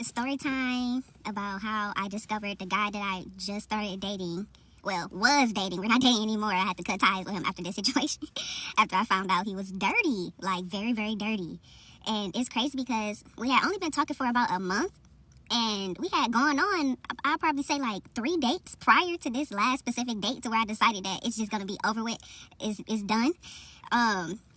Story time about how I discovered the guy that I just started dating. Well, was dating. We're not dating anymore. I had to cut ties with him after this situation. After I found out he was dirty. Like, very, very dirty. And it's crazy because we had only been talking for about a month. And we had gone on, I'll probably say like 3 dates prior to this last specific date to where I decided that it's just going to be over with. It's done.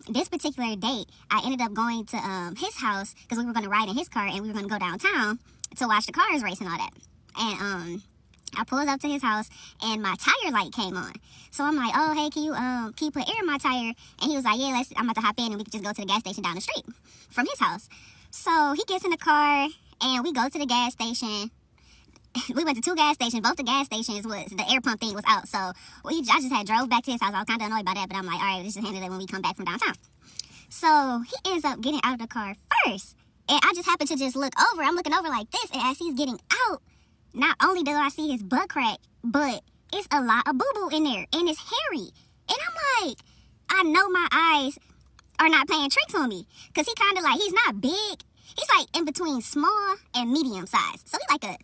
This particular date, I ended up going to his house because we were going to ride in his car and we were going to go downtown to watch the cars race and all that. And I pulled up to his house and my tire light came on. So I'm like, oh, hey, can you put air in my tire? And he was like, yeah, I'm about to hop in and we can just go to the gas station down the street from his house. So he gets in the car and we go to the gas station. We went to 2 gas stations. Both the gas stations was, the air pump thing was out. So I just had drove back to his house. I was kind of annoyed by that, but I'm like, all right, let's just handle it when we come back from downtown. So he ends up getting out of the car first. And I just happened to just look over. I'm looking over like this. And as he's getting out, not only do I see his butt crack, but it's a lot of boo-boo in there. And it's hairy. And I'm like, I know my eyes are not playing tricks on me. Because he kind of like, he's not big. He's like in between small and medium size. So he's like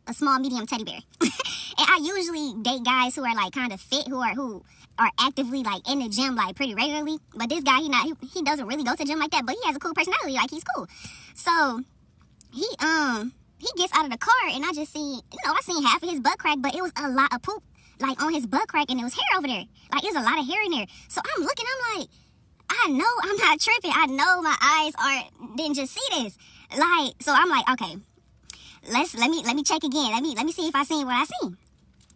a small, medium teddy bear. And I usually date guys who are like kind of fit, who are actively like in the gym like pretty regularly. But this guy, he doesn't really go to the gym like that, but he has a cool personality. Like, he's cool. So he gets out of the car and I just see, I seen half of his butt crack, but it was a lot of poop like on his butt crack and there was hair over there. Like, there's a lot of hair in there. So I'm looking, I'm like, I know I'm not tripping. I know my eyes didn't just see this. Like, so I'm like, okay, let me check again. Let me see if I seen what I seen.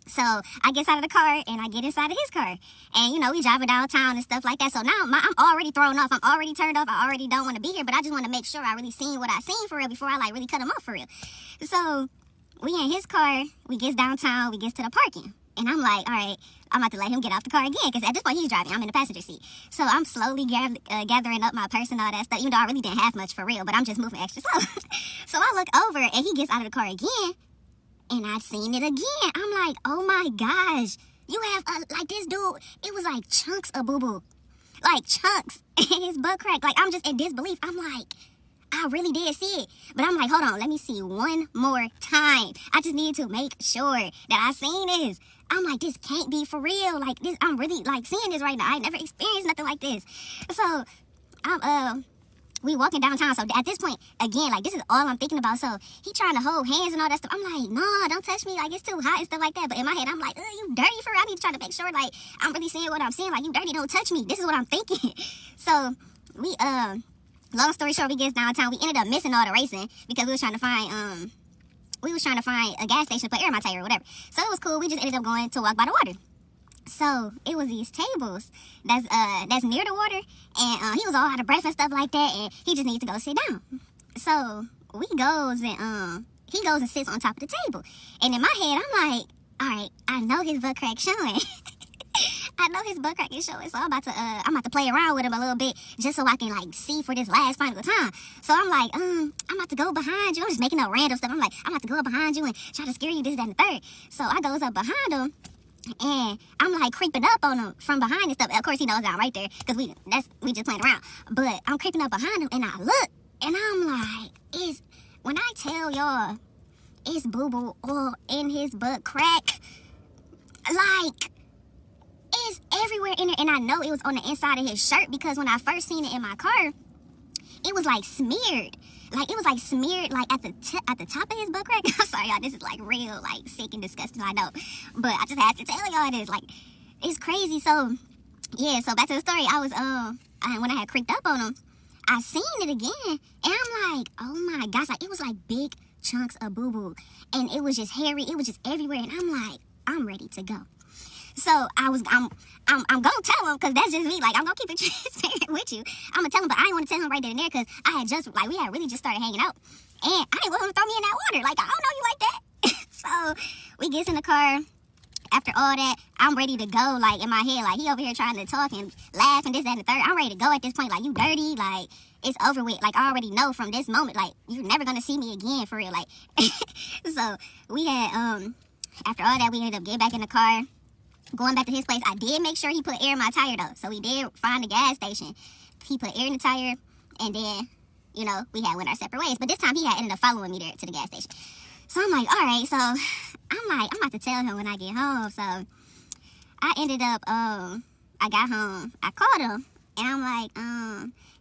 So I get out of the car and I get inside of his car. And, we driving downtown and stuff like that. So now I'm already thrown off. I'm already turned off. I already don't want to be here. But I just want to make sure I really seen what I seen for real before I, like, really cut him off for real. So we in his car. We gets downtown. We gets to the parking. And I'm like, all right, I'm about to let him get out the car again. Because at this point, he's driving. I'm in the passenger seat. So I'm slowly gathering up my purse and all that stuff. Even though I really didn't have much for real. But I'm just moving extra slow. So I look over and he gets out of the car again. And I've seen it again. I'm like, oh my gosh. You have, like, this dude, it was like chunks of boo-boo. Like, chunks in his butt crack. Like, I'm just in disbelief. I'm like, I really did see it. But I'm like, hold on, let me see one more time. I just need to make sure that I seen this. I'm like, this can't be for real. Like, this, I'm really, like, seeing this right now. I never experienced nothing like this. So, we walking downtown. So at this point, again, like, this is all I'm thinking about. So he trying to hold hands and all that stuff. I'm like, no, don't touch me. Like, it's too hot and stuff like that. But in my head, I'm like, you dirty for real. I need to try to make sure, like, I'm really seeing what I'm seeing. Like, you dirty, don't touch me. This is what I'm thinking. So we, long story short, we get downtown. We ended up missing all the racing because we was trying to find a gas station to put air in my tire or whatever. So it was cool. We just ended up going to walk by the water. So it was these tables that's near the water, and he was all out of breath and stuff like that, and he just needs to go sit down. So he goes and sits on top of the table. And in my head, I'm like, all right, I know his butt crack showing. I know his butt crack is showing, so I'm about to play around with him a little bit just so I can, like, see for this last final time. So I'm like, I'm about to go behind you. I'm just making up random stuff. I'm like, I'm about to go up behind you and try to scare you, this, that, and the third. So I goes up behind him. And I'm like creeping up on him from behind and stuff. Of course, he knows I'm right there because we just playing around. But I'm creeping up behind him and I look and I'm like, when I tell y'all, it's boo-boo all in his butt crack. Like, it's everywhere in there. And I know it was on the inside of his shirt because when I first seen it in my car, it was like smeared. Like, it was like smeared like at the top of his butt crack. I'm sorry, y'all, this is like real, like, sick and disgusting, I know. But I just had to tell y'all this. Like, it's crazy. So, yeah, so back to the story. I was, when I had creeped up on him, I seen it again. And I'm like, oh my gosh, like, it was like big chunks of boo-boo. And it was just hairy. It was just everywhere. And I'm like, I'm ready to go. So I'm gonna tell him because that's just me. Like, I'm gonna keep it transparent with you. I'm gonna tell him, but I didn't want to tell him right then and there because we had really just started hanging out. And I didn't want him to throw me in that water. Like, I don't know you like that. So we gets in the car. After all that, I'm ready to go. Like, in my head, like, he over here trying to talk and laugh and this, that, and the third. I'm ready to go at this point. Like, you dirty. Like, it's over with. Like, I already know from this moment, like, you're never gonna see me again for real. Like, so we had, after all that, we ended up getting back in the car. Going back to his place, I did make sure he put air in my tire, though. So we did find the gas station. He put air in the tire, and then you know, we had went our separate ways. But this time he had ended up following me there to the gas station. So I'm like, all right. So I'm like, I'm about to tell him when I get home. So I ended up, I got home. I called him, and I'm like,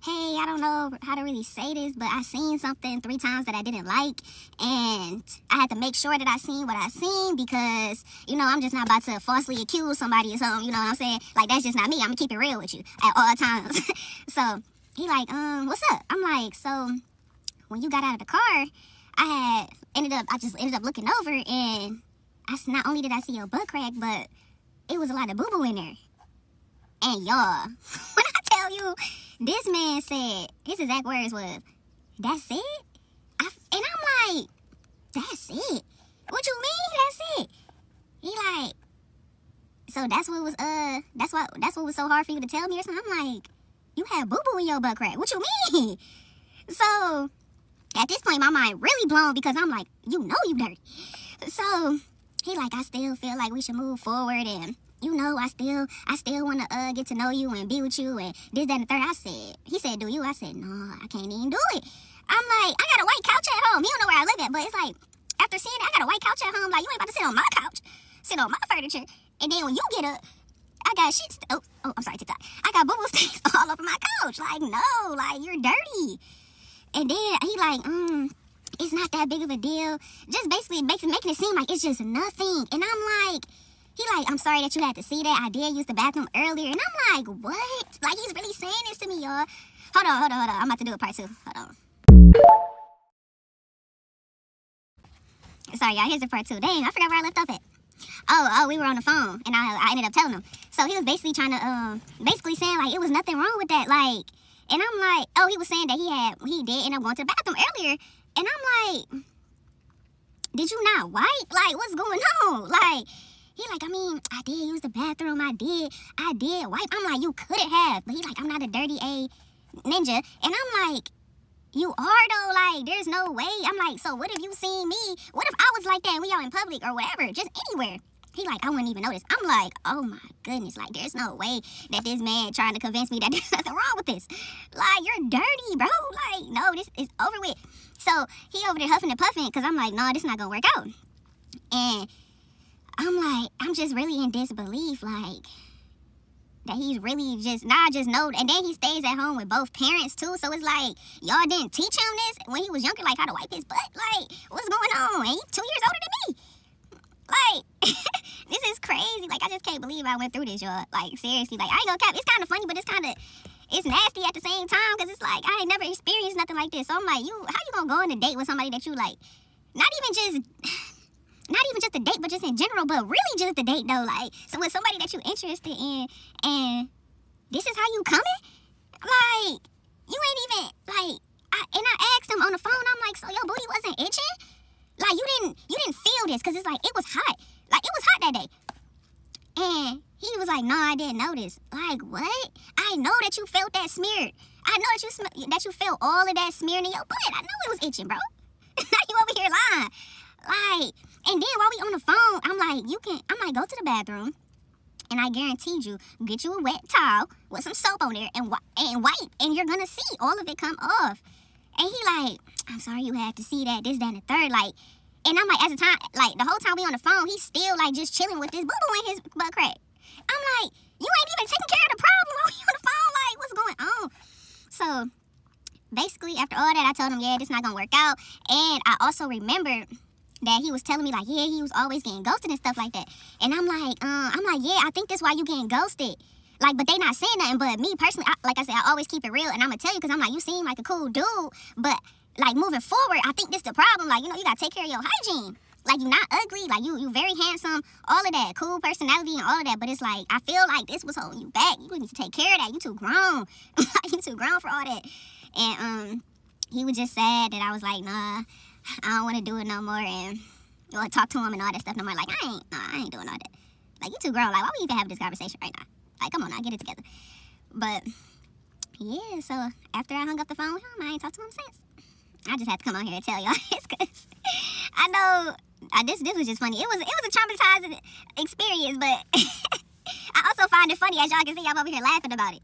hey, I don't know how to really say this, but I seen something 3 times that I didn't like, and I had to make sure that I seen what I seen because, you know, I'm just not about to falsely accuse somebody or something, you know what I'm saying? Like, that's just not me. I'm gonna keep it real with you at all times. So he like, what's up? I'm like, so when you got out of the car, I just ended up looking over, and not only did I see your butt crack, but it was a lot of boo-boo in there. And y'all, when I tell you, this man said, his exact words was, that's it? And I'm like, that's it? What you mean, that's it? He like, so that's what was so hard for you to tell me or something? I'm like, you had boo-boo in your butt crack. What you mean? So, at this point, my mind really blown because I'm like, you know you dirty. So, he like, I still feel like we should move forward, and you know, I still want to get to know you and be with you and this, that, and the third. He said, do you? I said, no, I can't even do it. I'm like, I got a white couch at home. He don't know where I live at, but it's like, after seeing that, I got a white couch at home. Like, you ain't about to sit on my couch, sit on my furniture. And then when you get up, I got shit. I'm sorry, TikTok. I got boo-boo stains all over my couch. Like, no, like, you're dirty. And then he like, it's not that big of a deal. Just basically making it seem like it's just nothing. And I'm like, he like, I'm sorry that you had to see that. I did use the bathroom earlier. And I'm like, what? Like, he's really saying this to me, y'all. Hold on. I'm about to do a part 2. Hold on. Sorry, y'all. Here's the part 2. Dang, I forgot where I left off at. Oh, we were on the phone, and I ended up telling him. So he was basically trying to, basically saying, like, it was nothing wrong with that. Like, and I'm like, oh, he was saying that he did end up going to the bathroom earlier. And I'm like, did you not wipe? Like, what's going on? Like, he like, I mean, I did use the bathroom. I did wipe. I'm like, you couldn't have. But he like, I'm not a dirty A ninja. And I'm like, you are though. Like, there's no way. I'm like, so what if you seen me? What if I was like that and we out in public or whatever? Just anywhere. He like, I wouldn't even notice. I'm like, oh my goodness. Like, there's no way that this man trying to convince me that there's nothing wrong with this. Like, you're dirty, bro. Like, no, this is over with. So he over there huffing and puffing because I'm like, no, this not gonna work out. And I'm like, I'm just really in disbelief, like, that he's really just, I just know. And then he stays at home with both parents, too. So it's like, y'all didn't teach him this when he was younger, like, how to wipe his butt? Like, what's going on? And he's 2 years older than me. Like, this is crazy. Like, I just can't believe I went through this, y'all. Like, seriously. Like, I ain't gonna cap. It's kind of funny, but it's nasty at the same time because it's like, I ain't never experienced nothing like this. So I'm like, how you gonna go on a date with somebody that you, like, not even just a date, but just in general, but really just a date, though. Like, so with somebody that you're interested in, and this is how you coming? Like, you ain't even, like, I asked him on the phone, I'm like, so your booty wasn't itching? Like, you didn't feel this, because it's like, it was hot. Like, it was hot that day. And he was like, no, I didn't notice. Like, what? I know that you felt that smeared. I know that you felt all of that smearing in your butt. I know it was itching, bro. Now you over here lying. Like, and then while we on the phone, I'm like, go to the bathroom, and I guaranteed you, get you a wet towel with some soap on there and wipe, and you're gonna see all of it come off. And he like, I'm sorry you had to see that, this, that, and the third, like, and I'm like, at the time, like, the whole time we on the phone, he's still, like, just chilling with this boo-boo in his butt crack. I'm like, you ain't even taking care of the problem while we on the phone, like, what's going on? So, basically, after all that, I told him, yeah, this not gonna work out, and I also remembered that he was telling me, like, yeah, he was always getting ghosted and stuff like that. And I'm like, yeah, I think that's why you getting ghosted. Like, but they not saying nothing. But me personally, like I said, I always keep it real. And I'm going to tell you because I'm like, you seem like a cool dude. But, like, moving forward, I think this the problem. Like, you know, you got to take care of your hygiene. Like, you're not ugly. Like, you very handsome. All of that. Cool personality and all of that. But it's like, I feel like this was holding you back. You need to take care of that. You too grown. You too grown for all that. And he was just sad that I was like, nah, I don't want to do it no more, and talk to him and all that stuff no more. Like, I ain't doing all that. Like, you too grown. Like, why we even have this conversation right now? Like, come on now, get it together. But yeah, so after I hung up the phone with him, I ain't talked to him since. I just had to come on here and tell y'all this because I know this was just funny. It was a traumatizing experience, but I also find it funny, as y'all can see, I'm over here laughing about it.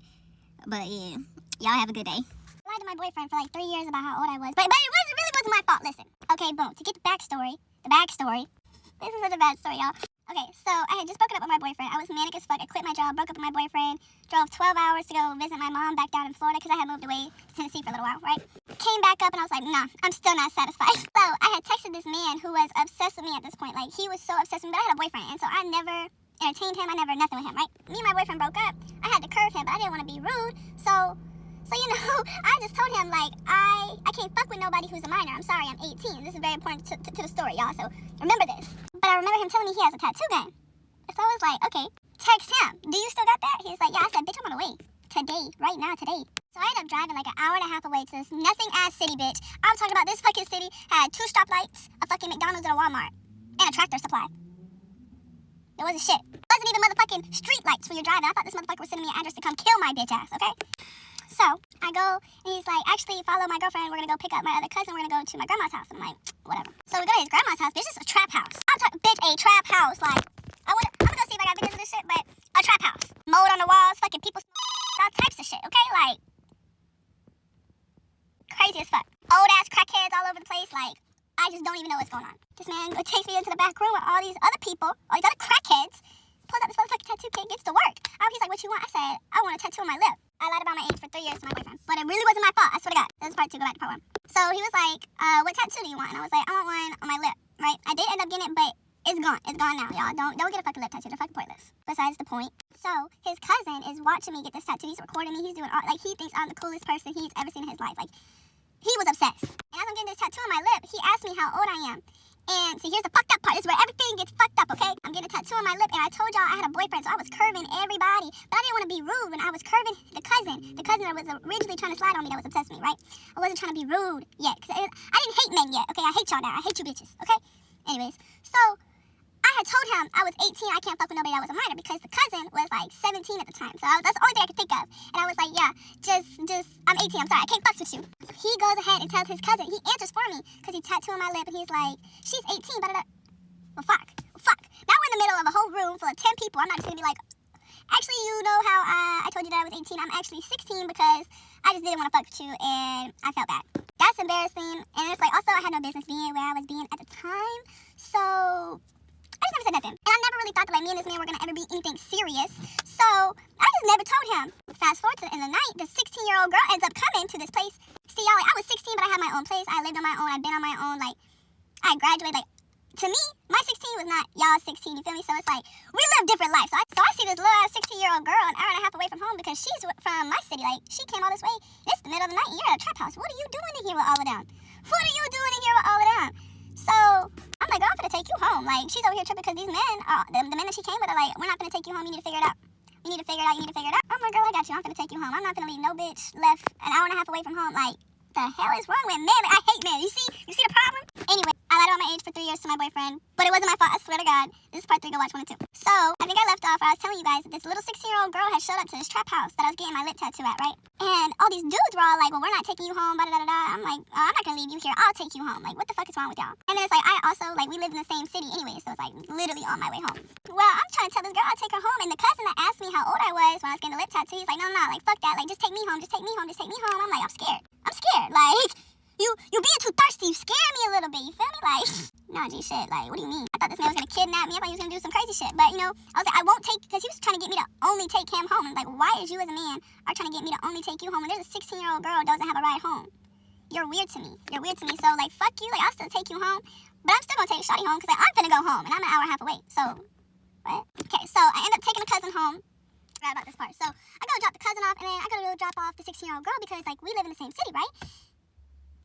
But yeah, y'all have a good day. I lied to my boyfriend for like 3 years about how old I was. But it really wasn't my fault. Listen. Okay, boom. To get the backstory. This is such a bad story, y'all. Okay, so I had just broken up with my boyfriend. I was manic as fuck. I quit my job, broke up with my boyfriend, drove 12 hours to go visit my mom back down in Florida because I had moved away to Tennessee for a little while, right? Came back up and I was like, nah, I'm still not satisfied. So I had texted this man who was obsessed with me at this point. Like, he was so obsessed with me, but I had a boyfriend, and so I never entertained him. I never nothing with him, right? Me and my boyfriend broke up. I had to curve him, but I didn't want to be rude. So you know, I just told him, like, I can't fuck with nobody who's a minor. I'm sorry, I'm 18. This is very important to the story, y'all, so remember this. But I remember him telling me he has a tattoo gun. So I was like, okay, text him. Do you still got that? He's like, yeah. I said, bitch, I'm on the way. Today. Right now, today. So I ended up driving like an hour and a half away to this nothing-ass city, bitch. I'm talking about this fucking city had 2 stoplights, a fucking McDonald's and a Walmart, and a Tractor Supply. It wasn't shit. It wasn't even motherfucking street lights when you're driving. I thought this motherfucker was sending me an address to come kill my bitch ass, okay? So I go, and he's like, actually, follow my girlfriend. We're going to go pick up my other cousin. We're going to go to my grandma's house. I'm like, whatever. So we go to his grandma's house. Bitch, this is a trap house. I'm talking, bitch, a trap house. Like, I'm going to go see if I got videos of this shit, but a trap house. Mold on the walls, fucking people, all types of shit, okay? Like, crazy as fuck. Old-ass crackheads all over the place. Like, I just don't even know what's going on. This man takes me into the back room with all these other people, all these other crackheads, pulls out this motherfucking tattoo kit, gets to work. He's like, what you want? I said, I want a tattoo on my lip. I lied about my age for 3 years to my boyfriend. But it really wasn't my fault. I swear to God. This is part 2. Go back to part 1. So he was like, what tattoo do you want? And I was like, I want one on my lip, right? I did end up getting it, but it's gone. It's gone now, y'all. Don't get a fucking lip tattoo. They're fucking pointless. Besides the point. So his cousin is watching me get this tattoo. He's recording me. He's doing all, like, he thinks I'm the coolest person he's ever seen in his life. Like, he was obsessed. And as I'm getting this tattoo on my lip, he asked me how old I am. And see, here's the fucked up part. This is where everything gets fucked up, okay? I'm getting a tattoo on my lip, and I told y'all I had a boyfriend, so I was curving everybody. But I didn't want to be rude when I was curving the cousin that was originally trying to slide on me, that was obsessed with me, right? I wasn't trying to be rude yet, because I didn't hate men yet, okay? I hate y'all now. I hate you bitches, okay? Anyways, so I had told him I was 18, I can't fuck with nobody that was a minor, because the cousin was like 17 at the time. So that's the only thing I could think of. And I was like, yeah, just, I'm 18, I'm sorry, I can't fuck with you. He goes ahead and tells his cousin, he answers for me, because he tattooed my lip, and he's like, she's 18, but well, fuck. Now we're in the middle of a whole room full of 10 people. I'm not just gonna be like, actually, you know how I told you that I was 18, I'm actually 16, because I just didn't want to fuck with you, and I felt bad. That's embarrassing, and it's like, also, I had no business being where I was being at the time, so I just never said nothing. And I never really thought that, like, me and this man were gonna ever be anything serious. So I just never told him. Fast forward to in the night, the 16-year-old girl ends up coming to this place. See, y'all, like, I was 16, but I had my own place. I lived on my own. I've been on my own. Like, I graduated. Like, to me, my 16 was not y'all's 16. You feel me? So it's like, we live different lives. So I see this little ass 16-year-old girl an hour and a half away from home because she's from my city. Like, she came all this way. It's the middle of the night, and you're at a trap house. What are you doing in here with all of them? What are you doing in here with all of them? So I'm like, girl, I'm gonna take you home. Like, she's over here tripping because these men, the men that she came with are like, we're not gonna take you home. You need to figure it out. You need to figure it out. I'm like, girl, I got you. I'm gonna take you home. I'm not gonna leave no bitch left an hour and a half away from home. Like, the hell is wrong with men? I hate men. You see the problem? Anyway, I lied about my age for 3 years to my boyfriend, but it wasn't my fault. I swear to God. This is part 3. Go watch 1 and 2. So I think I left off. I was telling you guys that this little 16-year-old girl had showed up to this trap house that I was getting my lip tattoo at, right? And all these dudes were all like, well, we're not taking you home, blah, blah, blah, blah. I'm like, I'm not gonna leave you here. I'll take you home. Like, what the fuck is wrong with y'all? And then it's like, I also, like, we live in the same city anyway, so it's like literally on my way home. Well, I'm trying to tell this girl I'll take her home, and the cousin that asked me how old I was when I was getting the lip tattoo, he's like, no, like, fuck that. Like, just take me home. Just take me home. I'm like, I'm scared. Like, you being too thirsty. You scare me a little bit. You feel me? Like, no, G, shit. Like, what do you mean? I thought this man was gonna kidnap me. I thought he was gonna do some crazy shit. But, you know, I was like, I won't take, because he was trying to get me to only take him home. And like, why is you as a man are trying to get me to only take you home when there's a 16-year-old girl who doesn't have a ride home? You're weird to me. So, like, fuck you. Like, I'll still take you home. But I'm still gonna take Shawty home because like, I'm finna go home. And I'm an hour and a half away. So, what? Okay, so I end up taking a cousin home. Forgot about this part. So, I go drop the cousin off, and then I gotta go drop off the 16-year-old girl because, like, we live in the same city, right?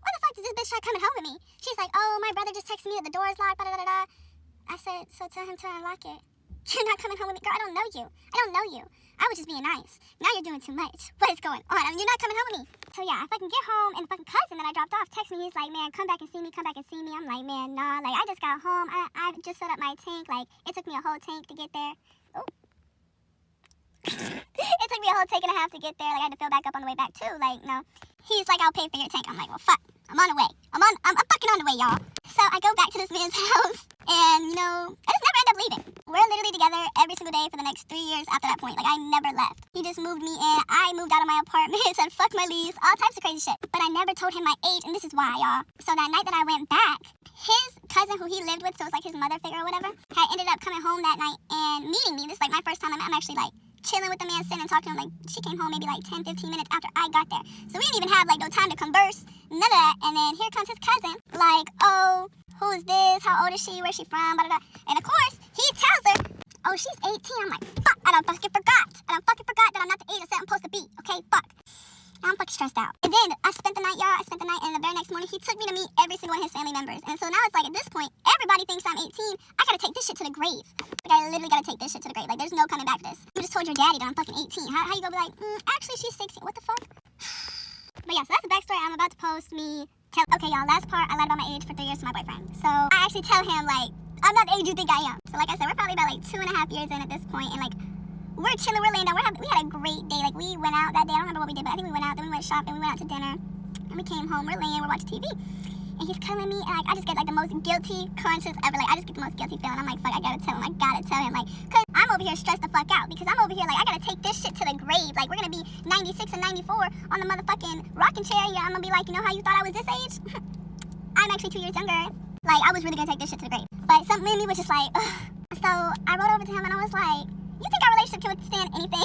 Why the fuck does this bitch try coming home with me? She's like, oh, my brother just texted me that the door is locked, blah, blah, blah, blah. I said, so tell him to unlock it. You're not coming home with me. Girl, I don't know you. I was just being nice. Now you're doing too much. What is going on? I mean, you're not coming home with me. So yeah, if I can get home and the fucking cousin that I dropped off texts me, he's like, man, come back and see me. I'm like, man, nah. Like, I just got home. I just filled up my tank. Like, it took me a whole tank to get there. Oh. It took me a whole tank and a half to get there. Like, I had to fill back up on the way back too. Like, no. He's like, I'll pay for your tank. I'm like, well, fuck. I'm on the way. I'm fucking on the way, y'all. So So I go back to this man's house, and you know, I just never end up leaving. We're literally together every single day for the next 3 years after that point. Like, I never left. He just moved me in. I moved out of my apartment, said fuck my lease, all types of crazy shit. But I never told him my age, and this is why, y'all. So that night that I went back, his cousin who he lived with, so it was like his mother figure or whatever, had ended up coming home that night and meeting me. This is like my first time I'm actually like chilling with the man, sitting and talking to him. Like, she came home maybe like 10, 15 minutes after I got there. So we didn't even have like no time to converse, none of that. And then here comes his cousin, like, oh, who is this? How old is she? Where's she from? Blah, blah, blah. And of course, he tells her, oh, she's 18. I'm like, fuck, I done fucking forgot. That I'm not the age I said I'm supposed to be. Okay, fuck. I'm fucking stressed out. And then I spent the night, y'all. And the very next morning, he took me to meet every single one of his family members. And so now it's like, at this point, everybody thinks I'm 18. I gotta take this shit to the grave. Like, I literally gotta take this shit to the grave. Like, there's no coming back to this. You just told your daddy that I'm fucking 18. How you gonna be like, actually, she's 16. What the fuck? But yeah, so that's the backstory. I'm about to post me. Okay, y'all, last part, I lied about my age for 3 years to my boyfriend. So I actually tell him, like, I'm not the age you think I am. So like I said, we're probably about like 2.5 years in at this point, and like, we're chilling, we're laying down, we had a great day. Like, we went out that day, I don't remember what we did, but I think we went out, then we went shopping, we went out to dinner, and we came home, we're laying, we're watching TV, and he's telling me, and like, I just get like the most guilty conscience ever. Like, I just get the most guilty feeling. I'm like, fuck, I gotta tell him, like, cause I'm over here stressed the fuck out, because I'm over here like, I gotta take this shit to the grave. Like, we're gonna be 96 and 94 on the motherfucking rocking chair. Yeah, I'm gonna be like, you know how you thought I was this age? I'm actually 2 years younger. Like, I was really gonna take this shit to the grave, but something in me was just like, ugh. So I wrote over to him and I was like, you think our relationship can withstand anything?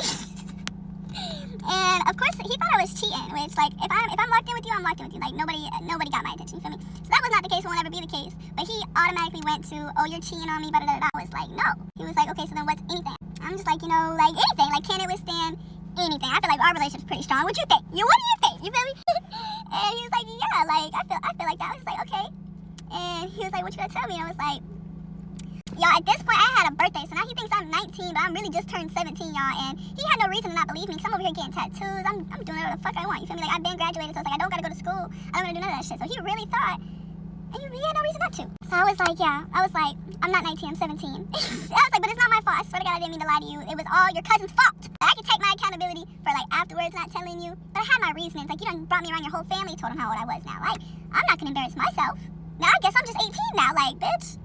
And of course he thought I was cheating, which, like, if I'm locked in with you, I'm locked in with you. Like, nobody got my attention, you feel me? So that was not the case, won't ever be the case. But he automatically went to, oh, you're cheating on me, blah, blah, blah. I was like, no. He was like, okay, so then what's anything? I'm just like, you know, like, anything. Like, can it withstand anything? I feel like our relationship's pretty strong. What you think? What do you think? You feel me? And he was like, yeah, like, I feel like that. I was like, okay. And he was like, what you gonna tell me? And I was like, y'all, at this point, I had a birthday, so now he thinks I'm 19, but I'm really just turned 17, y'all, and he had no reason to not believe me, because I'm over here getting tattoos, I'm doing whatever the fuck I want, you feel me? Like, I've been graduated, so it's like, I don't gotta go to school, I don't wanna do none of that shit, so he really thought, and he had no reason not to. So I was like, I'm not 19, I'm 17. I was like, but it's not my fault, I swear to God, I didn't mean to lie to you, it was all your cousin's fault. I can take my accountability for, like, afterwards not telling you, but I had my reasonings. Like, you done brought me around your whole family, told him how old I was now. Like, I'm not gonna embarrass myself. Now I guess I'm just 18 now, like, bitch.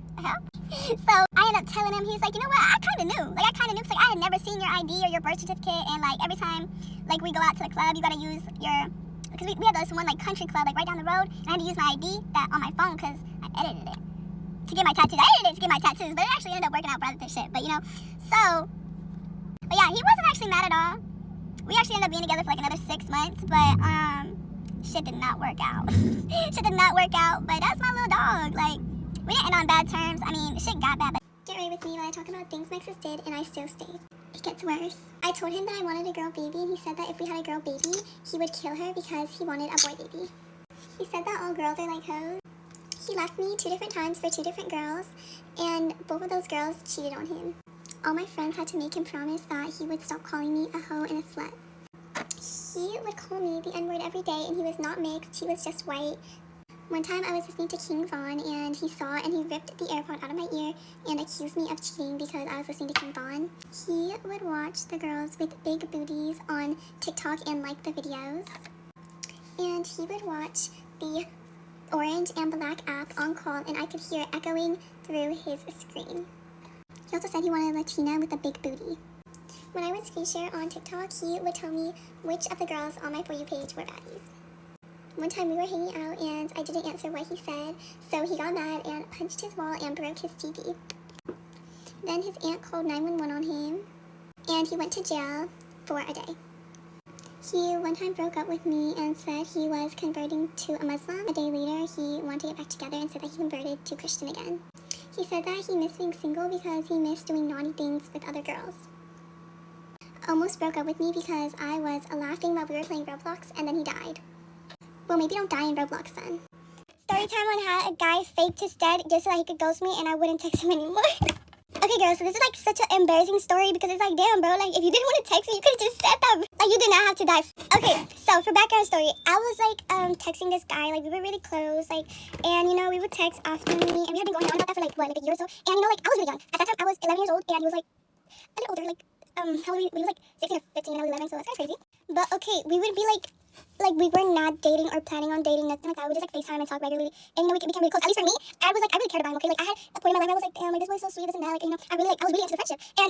So I ended up telling him, he's like, you know what, I kind of knew, cause like, I had never seen your ID or your birth certificate, and like, every time, like, we go out to the club, you gotta use your, because we had this one, like, country club, like, right down the road, and I had to use my ID that on my phone, because I edited it to get my tattoos. But it actually ended up working out rather than shit, but you know, so, but yeah, he wasn't actually mad at all. We actually ended up being together for like another 6 months, but shit did not work out. But that's my little dog. Like, we didn't end on bad terms. I mean, shit got bad, but get ready with me while I talk about things Mexus did, and I still stayed. It gets worse. I told him that I wanted a girl baby, and he said that if we had a girl baby, he would kill her because he wanted a boy baby. He said that all girls are like hoes. He left me 2 different times for 2 different girls, and both of those girls cheated on him. All my friends had to make him promise that he would stop calling me a hoe and a slut. He would call me the N-word every day, and he was not mixed, he was just white. One time I was listening to King Von, and he saw and he ripped the AirPod out of my ear and accused me of cheating because I was listening to King Von. He would watch the girls with big booties on TikTok and like the videos. And he would watch the orange and black app on call, and I could hear it echoing through his screen. He also said he wanted a Latina with a big booty. When I would screen share on TikTok, he would tell me which of the girls on my For You page were baddies. One time we were hanging out and I didn't answer what he said, so he got mad and punched his wall and broke his TV. Then his aunt called 911 on him, and he went to jail for a day. He one time broke up with me and said he was converting to a Muslim. A day later, he wanted to get back together and said that he converted to Christian again. He said that he missed being single because he missed doing naughty things with other girls. Almost broke up with me because I was laughing while we were playing Roblox, and then he died. Well, maybe don't die in Roblox then. Story time on how a guy faked his death just so that he could ghost me and I wouldn't text him anymore. Okay, girls, so this is like such an embarrassing story because it's like, damn, bro, like, if you didn't want to text me, you could have just said that. Like, you did not have to die. Okay, so for background story, I was like texting this guy, like, we were really close, like, and you know, we would text often, and we had been going on about that for like, what, like a year or so, and you know, like, I was really young. At that time, I was 11 years old, and he was like a little older, like, how old he was like 16 or 15, and I was 11, so that's kind of crazy. But okay, we would be like like, we were not dating or planning on dating, nothing like that. We just, like, FaceTime and talk regularly. And, we became really close. At least for me, I was, like, I really cared about him, okay? Like, I had a point in my life, I was like, damn, like, this boy's so sweet, this and that. Like, I was really into the friendship. And,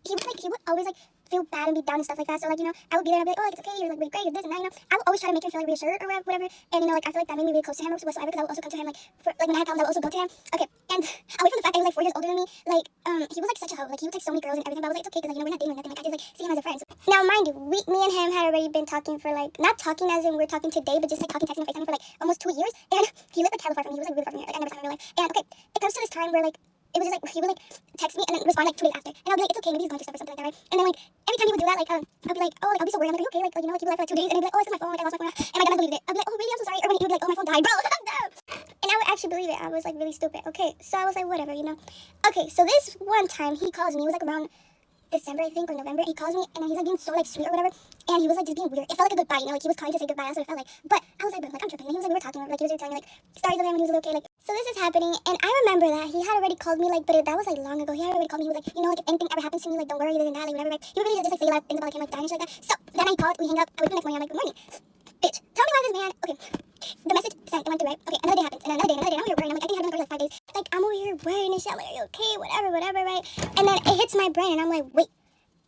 he would always, like, feel bad and be down and stuff like that. So, like, I would be there and I'd be like, oh, like, it's okay, you're, like, really great, you're this and that, I would always try to make him feel, like, reassured or whatever. And, like, I feel like that made me really close to him whatsoever, because I would also come to him, like, when I had problems, I would also go to him. Okay, and away from the fact that he was, like, 4 years older than me, like, he was, like, such a hoe. Like, he would take so many girls and everything, but I was like, it's okay, because, like, we're not dating or nothing. Like, I just, like, see him as a friend. So, now, mind you, me and him had already been talking for, like, not talking as in we're talking today, but just, like, talking, texting, and FaceTiming for, like, almost 2 years. And he lived, like, hella far from me. He was, like, really far from here. Like, I never saw him in real life. And, okay, it comes to this time where, like, it was just, like, he would, like, text me and then respond, like, 2 days after. And I'll be like, it's okay, maybe he's going through stuff or something like that, right? And then, like, every time he would do that, like, I'll be like, oh, like, I'll be so worried. I'm like, okay, like, you know, like, he would like for, like, 2 days. And he'd be like, oh, it's my phone, like, I lost my phone. And my dad believed it. I'll be like, oh, really, I'm so sorry. Or when he would be like, oh, my phone died, bro. And I would actually believe it. I was, like, really stupid. Okay, so I was like, whatever, Okay, so this one time he calls me. It was, like, around December, I think, or November. He calls me, and then he's, like, being so, like, sweet or whatever. And he was, like, just being weird. It felt like a goodbye, like, he was calling to say goodbye. That's what it felt like. But I was like, bro, like, I'm tripping. And he was, like, we were talking, like, he was telling me, like, stories of him when he was a little kid, like. So this is happening, and I remember that he had already called me, like, but that was, like, long ago. He had already called me. He was like, like, if anything ever happens to me, like, don't worry, this and that, like, whatever. Like, he would really just, like, say, like, things about, like, him, like, dying and shit like that. So then I called, we hang up. I wake up the next morning, I'm like, good morning. Bitch, tell me why this man, okay. The message sent, it went through, right? Okay, another day happens, and another day, I'm over here worrying. I'm like, I think I've been for, like, 5 days. Like, I'm over here worrying and shit. I'm like, are you okay? Whatever, right? And then it hits my brain, and I'm like, wait.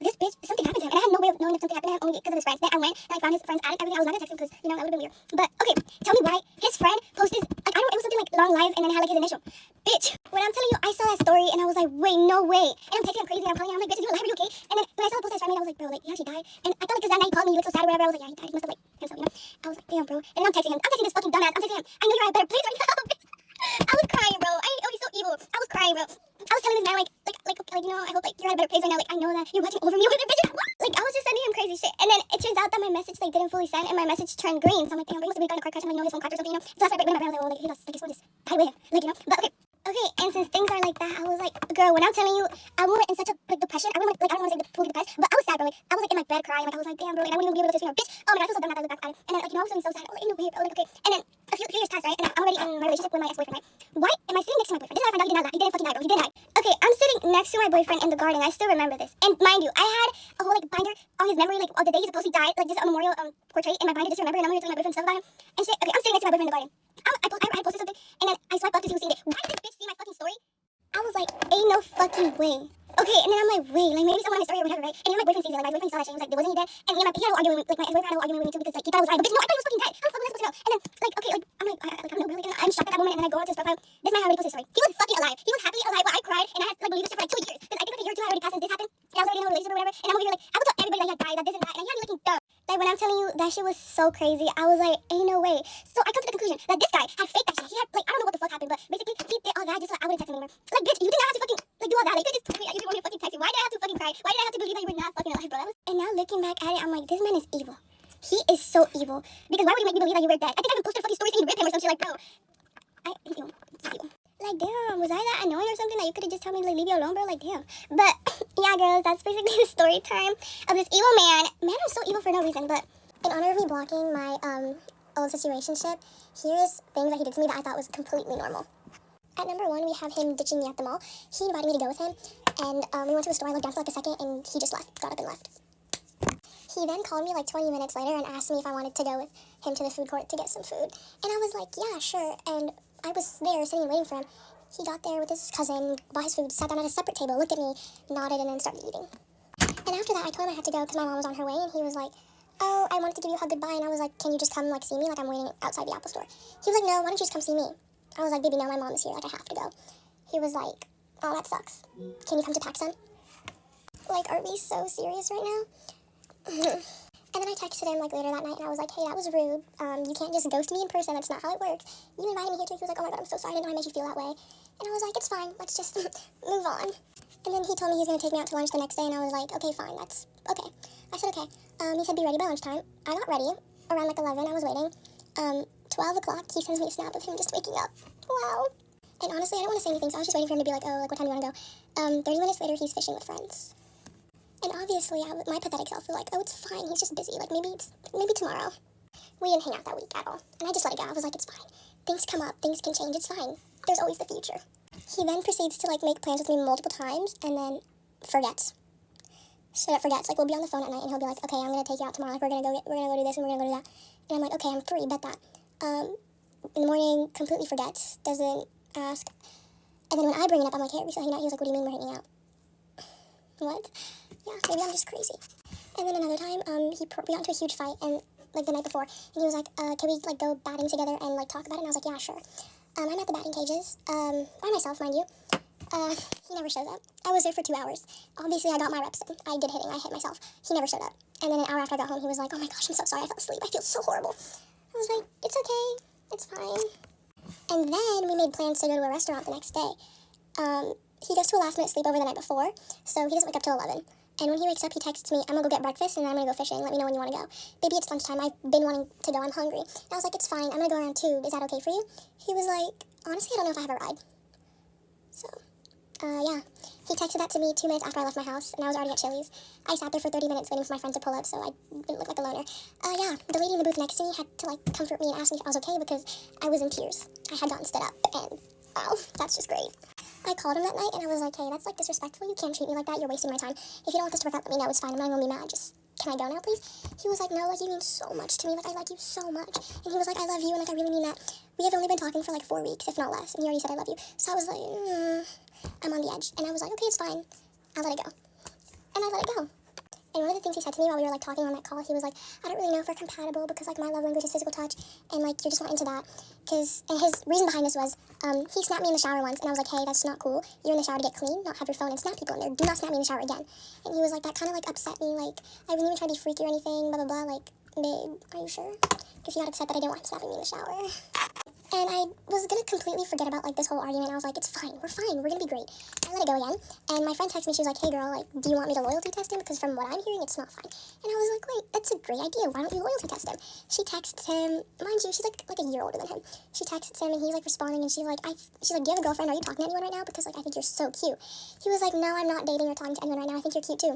This bitch, something happened to him, and I had no way of knowing if something happened to him only because of his friends. Then I went and I found his friend's ad and everything. I was not gonna text him because, that would have been weird. But, okay, tell me why his friend posted, like, I don't know, it was something like long live and then it had, like, his initial. Bitch, when I'm telling you, I saw that story and I was like, wait, no way. And I'm texting him crazy and I'm calling him, I'm like, bitch, is you alive? Are you okay? And then when I saw the post his friend made, I was like, bro, like, he actually died. And I thought, like, because that night he called me, he looked so sad or whatever. I was like, yeah, he died. He must have, like, himself, I was like, damn, bro. And then I'm texting him. I'm texting this fucking dumbass. I'm texting him. I know you're at a better place right now, bitch. I was crying, bro. He's so evil. I was crying, bro. I was telling this man, like, I hope, like, you're at a better place right now. Like, I know that you're watching over me with it, bitch. Like, I was just sending him crazy shit. And then it turns out that my message, like, didn't fully send, and my message turned green. So I'm like, damn, he must have been in a car crash. I'm like, no, his phone cracked or something, So that's why I break my brain. I was like, oh, like, he lost, like, his phone just died with him. Like, But, okay. Okay, and since things are like that, I was like, girl, when I'm telling you, I went in such a, like, depression. I don't want to say fully depressed, but I was sad, bro. Like, I was, like, in my bed crying. Like, I was like, damn, bro. Like, I wouldn't even be able to face me, bitch. Oh my god, I feel so dumb now that I look back at it. And then, like, I was feeling so sad. I was like, no way, bro. Like, okay. And then a few years passed, right? And I'm already in my relationship with my ex-boyfriend, right? Why am I sitting next to my boyfriend? This is how I found out he did not die. He didn't fucking die, bro. He didn't die. Okay, I'm sitting next to my boyfriend in the garden. I still remember this. And mind you, I had a whole, like, binder on his memory, like, of the day he supposedly died, like, just a memorial portrait in my binder just to remember. And I'm here telling my boyfriend stuff about him and shit. Okay, I'm sitting next to my boyfriend in the garden. I posted something, and then I swiped up to see who seen it. Why did this bitch see my fucking story? I was like, ain't no fucking way. Okay, and then I'm like, wait, like, maybe someone on my story or whatever, right? And then my boyfriend sees it, like, my boyfriend saw that shit, he was like, wasn't he dead? And he had a whole argument with, like, my ex-boyfriend had a whole argument with me too, because, like, he thought I was right, but bitch, no, I thought he was fucking dead. How the fuck was I supposed to know? And then, like, okay, like, I'm like, I'm no, really, I'm shocked at that moment, and then I go on to his profile. This man already posted his story. He was fucking alive. He was happily alive, but I cried, and I had to, like, believe this shit for, like, 2 years. Because I think, like, a year or two had already passed since this happened, and I was already in a relationship or whatever, and I'm over here, like, I would tell everybody that he had died, that this and that, and he had me looking dumb. Like, when I'm telling you, that shit was so crazy. I was like, ain't no way. So I come to the conclusion that this guy had faked that shit. He had, like, I don't know what the fuck happened, but basically, he did all that just so I wouldn't text him anymore. Like, bitch, you did not have to fucking, like, do all that. Like, you could just tweet me. You didn't want me to fucking text you. Why did I have to fucking cry? Why did I have to believe that you were not fucking alive, bro? And now looking back at it, I'm like, this man is evil. He is so evil. Because why would he make me believe that you were dead? I think I even posted a fucking story saying you ripped him or some shit. Like, bro, he's evil. He's evil. Like, damn, was I that annoying or something that you could have just told me to, like, leave you alone, bro? Like, damn. But, yeah, girls, that's basically the story time of this evil man. Man, I'm so evil for no reason, but in honor of me blocking my old situationship, here's things that he did to me that I thought was completely normal. At number 1, we have him ditching me at the mall. He invited me to go with him, and we went to a store. I looked down for like a second, and he just left, got up and left. He then called me like 20 minutes later and asked me if I wanted to go with him to the food court to get some food. And I was like, yeah, sure. And I was there sitting and waiting for him. He got there with his cousin, bought his food, sat down at a separate table, looked at me, nodded, and then started eating. And after that, I told him I had to go because my mom was on her way, and he was like, oh, I wanted to give you a hug goodbye. And I was like, can you just come, like, see me? Like, I'm waiting outside the Apple store. He was like, no, why don't you just come see me? I was like, baby, no, my mom is here. Like, I have to go. He was like, oh, that sucks. Can you come to PacSun? Like, are we so serious right now? And then I texted him, like, later that night, and I was like, hey, that was rude. You can't just ghost me in person. That's not how it works. You invited me here, too. He was like, oh, my God, I'm so sorry. I didn't know I made you feel that way. And I was like, it's fine. Let's just move on. And then he told me he was going to take me out to lunch the next day, and I was like, okay, fine. That's okay. I said, okay. He said, be ready by lunchtime. I got ready. Around, like, 11, I was waiting. 12 o'clock, he sends me a snap of him just waking up. Wow. And honestly, I don't want to say anything, so I was just waiting for him to be like, oh, like, what time do you want to go? 30 minutes later, he's fishing with friends. And obviously, my pathetic self was like, oh, it's fine, he's just busy, like, maybe tomorrow. We didn't hang out that week at all, and I just let it go. I was like, it's fine. Things come up, things can change, it's fine. There's always the future. He then proceeds to, like, make plans with me multiple times, and then forgets. straight up forgets. Like, we'll be on the phone at night, and he'll be like, okay, I'm gonna take you out tomorrow. Like, we're gonna go do this, and we're gonna go do that. And I'm like, okay, I'm free, bet that. In the morning, completely forgets, doesn't ask. And then when I bring it up, I'm like, hey, are we still hanging out? He was like, what do you mean we're hanging out? What? Yeah, maybe I'm just crazy. And then another time, we got into a huge fight, and like the night before, and he was like, can we like go batting together and like talk about it? And I was like, yeah, sure. I'm at the batting cages, by myself, mind you. He never showed up. I was there for 2 hours. Obviously, I got my reps in. I did hitting. I hit myself. He never showed up. And then an hour after I got home, he was like, oh my gosh, I'm so sorry. I fell asleep. I feel so horrible. I was like, it's okay. It's fine. And then we made plans to go to a restaurant the next day. He goes to a last-minute sleepover the night before, so he doesn't wake up till 11. And when he wakes up, he texts me, I'm going to go get breakfast, and then I'm going to go fishing. Let me know when you want to go. Baby, it's lunchtime. I've been wanting to go. I'm hungry. And I was like, it's fine. I'm going to go around 2. Is that okay for you? He was like, honestly, I don't know if I have a ride. So, yeah. He texted that to me 2 minutes after I left my house, and I was already at Chili's. I sat there for 30 minutes waiting for my friend to pull up, so I didn't look like a loner. Yeah, the lady in the booth next to me had to, like, comfort me and ask me if I was okay because I was in tears. I had gotten stood up, and, wow, that's just great. I called him that night, and I was like, hey, that's, like, disrespectful. You can't treat me like that. You're wasting my time. If you don't want this to work out, let me know. It's fine. I'm not going to be mad. Just, can I go now, please? He was like, no, like, you mean so much to me. Like, I like you so much. And he was like, I love you, and, like, I really mean that. We have only been talking for, like, 4 weeks, if not less, and he already said I love you. So I was like, I'm on the edge. And I was like, okay, it's fine. I'll let it go. And I let it go. And one of the things he said to me while we were, like, talking on that call, he was like, I don't really know if we're compatible because, like, my love language is physical touch, and, like, you're just not into that. And his reason behind this was, he snapped me in the shower once, and I was like, hey, that's not cool. You're in the shower to get clean, not have your phone and snap people in there. Do not snap me in the shower again. And he was like, that kind of, like, upset me. Like, I wasn't even trying to be freaky or anything, blah, blah, blah. Like, babe, are you sure? Because he got upset that I didn't want him snapping me in the shower. And I was going to completely forget about, like, this whole argument. I was like, it's fine. We're fine. We're going to be great. I let it go again. And my friend texted me. She was like, hey, girl, like, do you want me to loyalty test him? Because from what I'm hearing, it's not fine. And I was like, wait, that's a great idea. Why don't you loyalty test him? She texts him. Mind you, she's, like a year older than him. She texts him, and he's, like, responding. And she's like, do you have a girlfriend? Are you talking to anyone right now? Because, like, I think you're so cute. He was like, no, I'm not dating or talking to anyone right now. I think you're cute, too.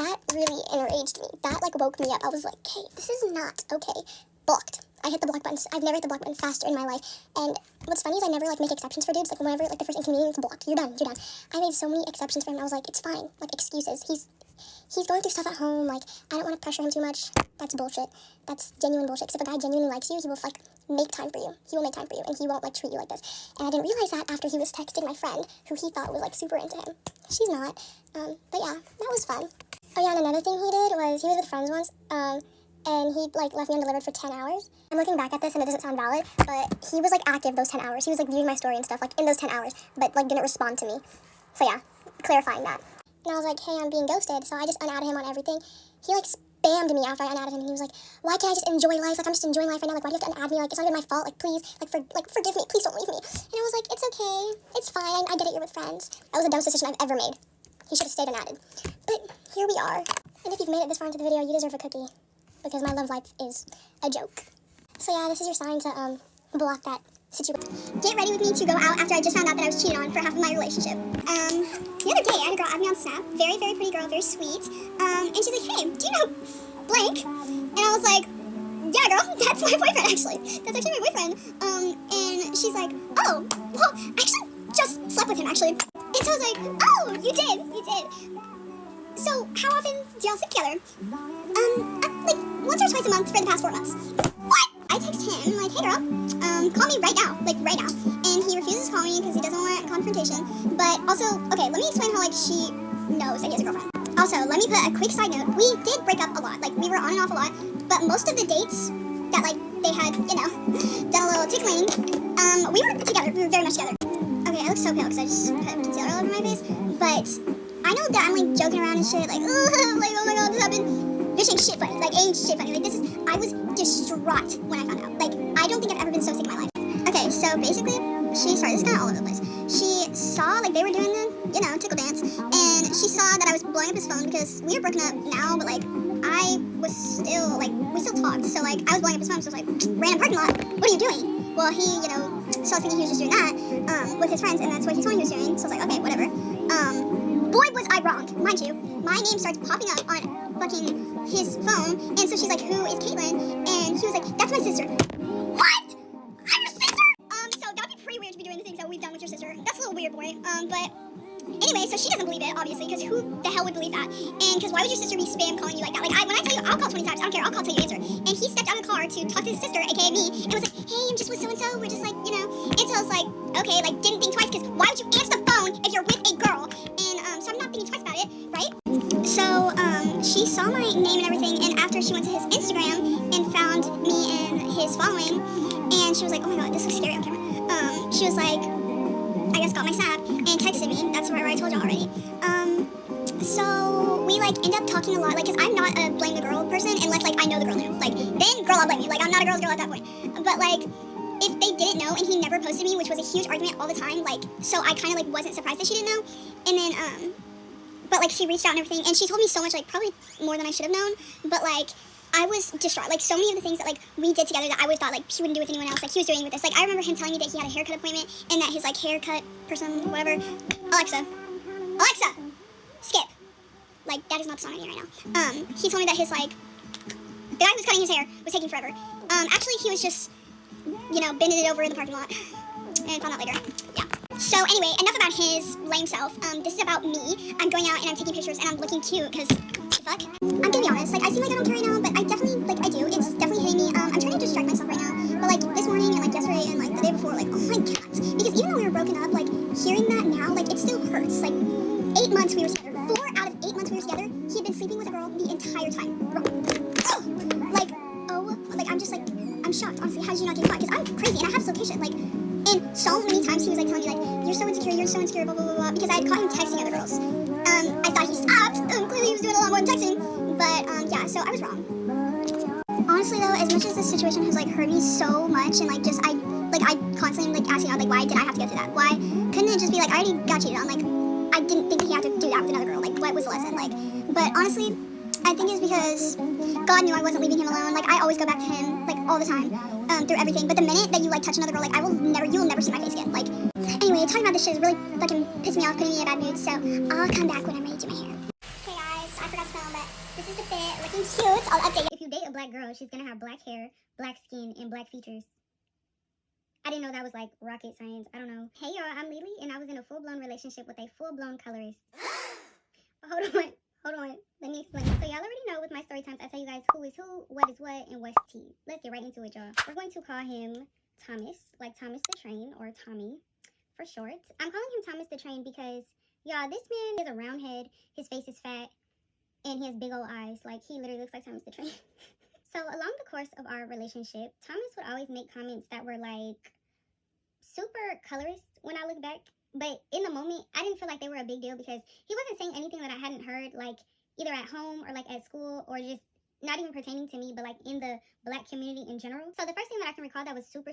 That really enraged me. That, like, woke me up. I was like, hey, this is not okay. Blocked. I hit the block button. I've never hit the block button faster in my life. And what's funny is I never, like, make exceptions for dudes. Like, whenever, like, the first inconvenience, blocked. You're done. I made so many exceptions for him. I was like, it's fine. Like, excuses. He's going through stuff at home. Like, I don't want to pressure him too much. That's bullshit. That's genuine bullshit. Because if a guy genuinely likes you, he will, like, make time for you. He will make time for you. And he won't, like, treat you like this. And I didn't realize that after he was texting my friend, who he thought was, like, super into him. She's not. But yeah, that was fun. Oh, yeah, and another thing he did was he was with friends once. And he, like, left me undelivered for 10 hours. I'm looking back at this, and it doesn't sound valid, but he was, like, active those 10 hours. He was, like, viewing my story and stuff, like, in those 10 hours, but, like, didn't respond to me. So, yeah, clarifying that. And I was like, hey, I'm being ghosted, so I just unadded him on everything. He, like, spammed me after I unadded him, and he was like, why can't I just enjoy life? Like, I'm just enjoying life right now. Like, why do you have to unadd me? Like, it's not even my fault. Like, please, like, forgive me. Please don't leave me. And I was like, it's okay. It's fine. I get it. You're with friends. That was the dumbest decision I've ever made. He should have stayed unadded. But here we are. And if you've made it this far into the video, you deserve a cookie. Because my love life is a joke. So yeah, this is your sign to block that situation. Get ready with me to go out after I just found out that I was cheated on for half of my relationship. The other day I had a girl add me on Snap, very, very pretty girl, very sweet. And she's like, hey, do you know blank? And I was like, yeah, girl, that's my boyfriend actually. That's actually my boyfriend. And she's like, oh, well, I actually just slept with him actually. And so I was like, oh, you did. So how often do y'all sleep together? Like once or twice a month for the past 4 months. What? I text him like, hey girl, call me right now, like right now. And he refuses to call me because he doesn't want confrontation. But also, okay, let me explain how like she knows that he has a girlfriend. Also, let me put a quick side note. We did break up a lot. Like we were on and off a lot. But most of the dates that like they had, you know, done a little tickling, we were together. We were very much together. Okay, I look so pale because I just put concealer all over my face. But I know that I'm like joking around and shit, like, like oh my god, this happened. This ain't shit funny, like ain't shit funny. Like this is, I was distraught when I found out. Like I don't think I've ever been so sick in my life. Okay, so basically, this is kind of all over the place. She saw like they were doing the, you know, tickle dance, and she saw that I was blowing up his phone because we were broken up now, but like I was still like we still talked. So like I was blowing up his phone, so I was like, random parking lot. What are you doing? Well, he, you know, saw thinking he was just doing that with his friends, and that's what he told me he was doing. So I was like, okay, whatever. Boy, was I wrong, mind you. My name starts popping up on fucking his phone, and so she's like, who is Caitlin? And he was like, that's my sister. What? I'm your sister? So that'd be pretty weird to be doing the things that we've done with your sister. That's a little weird, boy. But anyway, so so she doesn't believe it, obviously, because who the hell would believe that? And because why would your sister be spam calling you like that? Like, when I tell you, I'll call 20 times, I don't care, I'll call till you answer. And he stepped out of the car to talk to his sister, aka me, and was like, hey, I'm just with so-and-so, we're just like, you know. And so I was like, okay, like, didn't think twice, because why would you answer the phone if you're with a girl? And so I'm not thinking twice about it, right? So she saw my name and everything, and after she went to his Instagram and found me and his following, and she was like, oh my god, this looks scary on camera. She was like, I guess got my snap and texted me. That's where I told y'all already. So we like end up talking a lot, like, cause I'm not a blame the girl person unless like I know the girl knew. Like, then girl, I'll blame you. Like, I'm not a girl's girl at that point. But like, if they didn't know and he never posted me, which was a huge argument all the time, like, so I kind of like wasn't surprised that she didn't know. And then but like she reached out and everything, and she told me so much, like probably more than I should have known. But like, I was distraught. Like, so many of the things that like we did together that I would thought like he wouldn't do with anyone else, like he was doing with us. Like, I remember him telling me that he had a haircut appointment and that his like haircut person, whatever, Alexa, skip. Like, that is not the song I need right now. He told me that his like the guy who was cutting his hair was taking forever. Actually, he was just, you know, bending it over in the parking lot, and found out later. Yeah. So anyway, enough about his lame self. This is about me. I'm going out and I'm taking pictures and I'm looking cute because fuck. I'm gonna be honest, like, I seem like I don't care right now, but I definitely, like, I do. It's definitely hitting me. I'm trying to distract myself right now. But like this morning and like yesterday and like the day before, like, oh my god. Because even though we were broken up, like, hearing that now, like, it still hurts. Like, 8 months we were together. 4 out of 8 months we were together, he had been sleeping with a girl the entire time. Bro. Like, oh, like, I'm just like, I'm shocked, honestly. How did you not get caught? Because I'm crazy and I have this location, like, and so many times he was like telling me like, you're so insecure, blah blah blah blah, because I had caught him texting other girls. I thought he stopped. Clearly he was doing a lot more than texting. But yeah, so I was wrong. Honestly though, as much as this situation has like hurt me so much, and like just I constantly like asking out, like, why did I have to go through that? Why couldn't it just be like, I already got cheated on? Like, I didn't think he had to do that with another girl. Like, what was the lesson? Like, but honestly, I think it's because God knew I wasn't leaving him alone. Like, I always go back to him, like, all the time, through everything. But the minute that you like touch another girl, like, you'll never see my face again. Like, anyway, talking about this shit is really fucking pissing me off, putting me in a bad mood. So I'll come back when I'm ready to do my hair. Hey guys, I forgot to film, but this is the fit, looking cute. I'll update. If you date a black girl, she's gonna have black hair, black skin, and black features. I didn't know that was like rocket science. I don't know. Hey y'all, I'm Lily, and I was in a full-blown relationship with a full-blown colorist. Hold on. Let me explain. So y'all already know with my story times, I tell you guys who is who, what is what, and what's tea. Let's get right into it, y'all. We're going to call him Thomas, like Thomas the Train, or Tommy for short. I'm calling him Thomas the Train because, y'all, this man has a round head, his face is fat, and he has big old eyes. Like, he literally looks like Thomas the Train. So along the course of our relationship, Thomas would always make comments that were like super colorist when I look back. But in the moment, I didn't feel like they were a big deal because he wasn't saying anything that I hadn't heard, like, either at home or, like, at school, or just not even pertaining to me, but, like, in the black community in general. So the first thing that I can recall that was super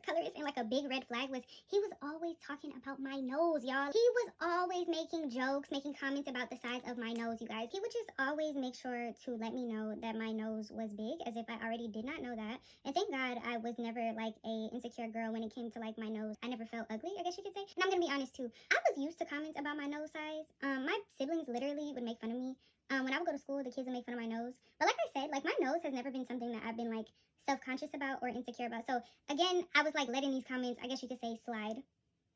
colorist and, like, a big red flag was he was always talking about my nose, y'all. He was always making jokes, making comments about the size of my nose, you guys. He would just always make sure to let me know that my nose was big, as if I already did not know that. And thank God I was never, like, a insecure girl when it came to, like, my nose. I never felt ugly, I guess you could say. And I'm gonna be honest, too. I was used to comments about my nose size. My siblings literally would make fun of me. When I would go to school, the kids would make fun of my nose. But like I said, like, my nose has never been something that I've been, like, self-conscious about or insecure about. So, again, I was, like, letting these comments, I guess you could say, slide.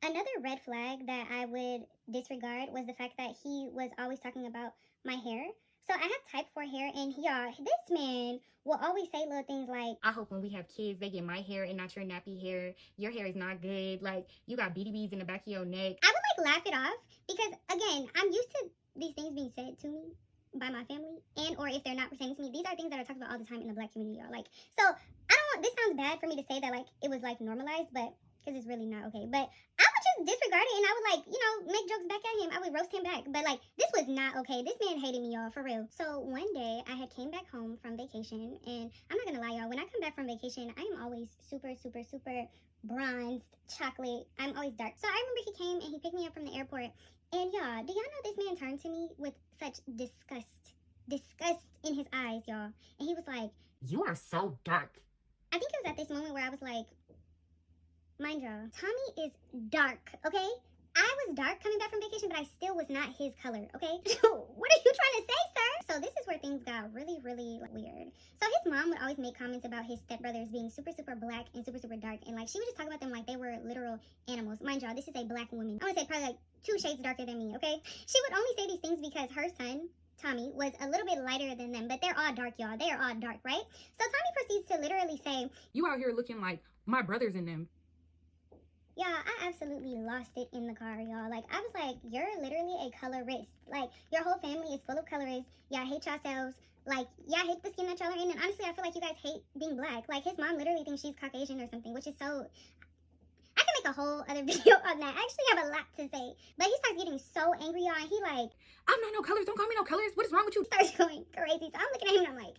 Another red flag that I would disregard was the fact that he was always talking about my hair. So I have type 4 hair, and y'all, this man will always say little things like, I hope when we have kids, they get my hair and not your nappy hair. Your hair is not good. Like, you got beady beads in the back of your neck. I would, like, laugh it off because, again, I'm used to these things being said to me by my family, and or if they're not pertaining to me. These are things that are talked about all the time in the black community, y'all. Like, so I don't want, this sounds bad for me to say that, like, it was, like, normalized, but because it's really not okay. But I would just disregard it, and I would, like, you know, make jokes back at him. I would roast him back. But, like, this was not okay. This man hated me, y'all, for real. So one day I had came back home from vacation, and I'm not gonna lie, y'all, when I come back from vacation, I am always super bronzed, chocolate. I'm always dark. So I remember he came and he picked me up from the airport, and y'all, do y'all know this man turned to me with such disgust in his eyes, y'all, and he was like, You are so dark. I think it was at this moment where I was like, mind y'all, Tommy is dark, okay? I was dark coming back from vacation, but I still was not his color, okay? So what are you trying to say, sir? So So this is where things got really, really weird. So his mom would always make comments about his stepbrothers being super, super black and super, super dark. And like she would just talk about them like they were literal animals. Mind y'all, this is a black woman. I want to say probably like 2 shades darker than me, okay? She would only say these things because her son, Tommy, was a little bit lighter than them, but they're all dark, y'all. They are all dark, right? So Tommy proceeds to literally say, "You out here looking like my brothers and them." yeah, I absolutely lost it in the car, y'all. Like, I was like, you're literally a colorist. Like, your whole family is full of colorists. Y'all hate yourselves. Like, y'all hate the skin that y'all are in. And honestly, I feel like you guys hate being black. Like, his mom literally thinks she's Caucasian or something, which is so... I can make a whole other video on that. I actually have a lot to say. But he starts getting so angry, y'all, and he like... "I'm not no colors. Don't call me no colors. What is wrong with you?" Starts going crazy. So I'm looking at him and I'm like,